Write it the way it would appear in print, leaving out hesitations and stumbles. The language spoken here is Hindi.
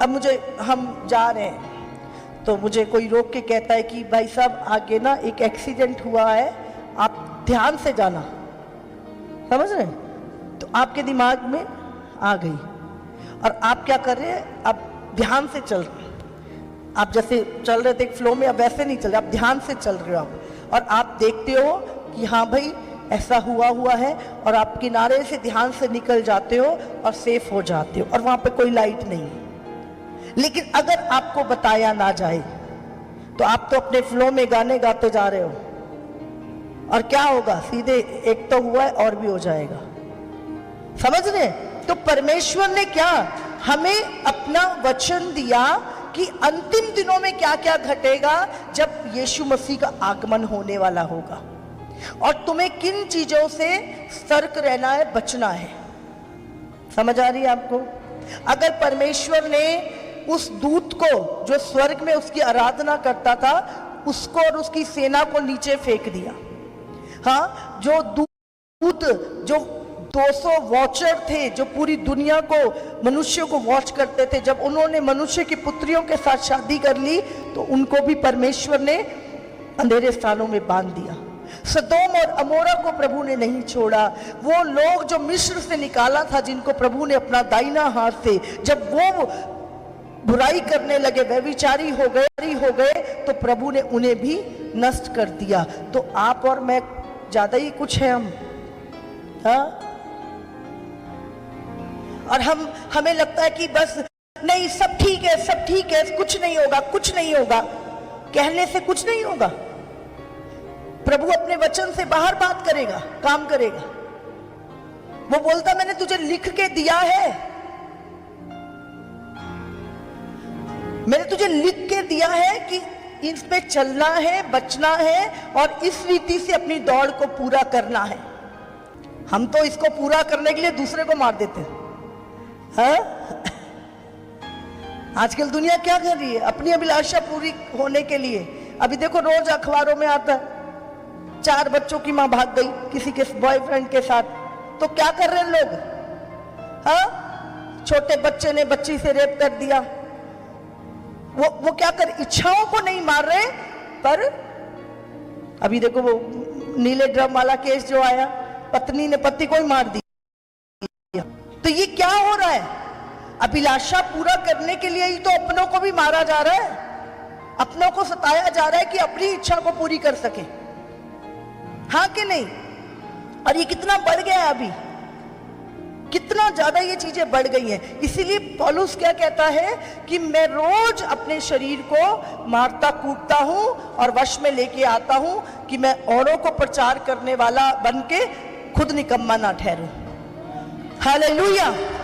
मुझे हम जा रहे हैं तो मुझे कोई रोक के कहता है कि भाई साहब आगे ना एक एक्सीडेंट हुआ है, आप ध्यान से जाना, समझ रहे हैं? तो आपके दिमाग में आ गई और आप क्या कर रहे हैं, आप ध्यान से चल रहे हैं। आप जैसे चल रहे थे एक फ्लो में, अब वैसे नहीं चल रहे, आप ध्यान से चल रहे हो आप, और आप देखते हो कि हाँ भाई ऐसा हुआ है, और आप किनारे से ध्यान से निकल जाते हो और सेफ हो जाते हो, और वहां पे कोई लाइट नहीं है। लेकिन अगर आपको बताया ना जाए तो आप तो अपने फ्लो में गाने गाते जा रहे हो, और क्या होगा, सीधे एक तो हुआ है और भी हो जाएगा। समझ रहे? तो परमेश्वर ने क्या हमें अपना वचन दिया कि अंतिम दिनों में क्या क्या घटेगा जब यीशु मसीह का आगमन होने वाला होगा, और तुम्हें किन चीजों से सतर्क रहना है, बचना है। समझ आ रही है आपको? अगर परमेश्वर ने उस दूत को जो स्वर्ग में उसकी आराधना करता था, उसको और उसकी सेना को नीचे फेंक दिया, हाँ, जो दूत जो 200 वॉचर थे जो पूरी दुनिया को, मनुष्य को वॉच करते थे, जब उन्होंने मनुष्य की पुत्रियों के साथ शादी कर ली तो उनको भी परमेश्वर ने अंधेरे स्थानों में बांध दिया। सदोम और अमोरा को प्रभु ने नहीं छोड़ा। वो लोग जो मिस्र से निकाला था, जिनको प्रभु ने अपना दाहिना हाथ से, जब वो बुराई करने लगे, व्यभिचारी हो गए, तो प्रभु ने उन्हें भी नष्ट कर दिया। तो आप और मैं ज्यादा ही कुछ है हम, हाँ? और हमें लगता है कि बस नहीं, सब ठीक है, सब ठीक है, कुछ नहीं होगा, कुछ नहीं होगा। कहने से कुछ नहीं होगा। प्रभु अपने वचन से बाहर बात करेगा, काम करेगा। वो बोलता मैंने तुझे लिख के दिया है, मैंने तुझे लिख के दिया है कि इस पे चलना है, बचना है, और इस रीति से अपनी दौड़ को पूरा करना है। हम तो इसको पूरा करने के लिए दूसरे को मार देते हैं, हाँ? आजकल दुनिया क्या कर रही है अपनी अभिलाषा पूरी होने के लिए? अभी देखो रोज अखबारों में आता है 4 बच्चों की मां भाग गई किसी के बॉयफ्रेंड के साथ। तो क्या कर रहे हैं लोग, हाँ? छोटे बच्चे ने बच्ची से रेप कर दिया। वो क्या कर, इच्छाओं को नहीं मार रहे, पर अभी देखो वो नीले ड्रम वाला केस जो आया, पत्नी ने पति को ही मार दिया। तो ये क्या हो रहा है? अभिलाषा पूरा करने के लिए ही तो अपनों को भी मारा जा रहा है, अपनों को सताया जा रहा है कि अपनी इच्छा को पूरी कर सके, हाँ कि नहीं? और ये कितना बढ़ गया है अभी, कितना ज्यादा ये चीजें बढ़ गई हैं। इसीलिए पौलुस क्या कहता है कि मैं रोज अपने शरीर को मारता कूटता हूं और वश में लेके आता हूं कि मैं औरों को प्रचार करने वाला बन के खुद निकम्मा ना ठहरूं। हालेलुया।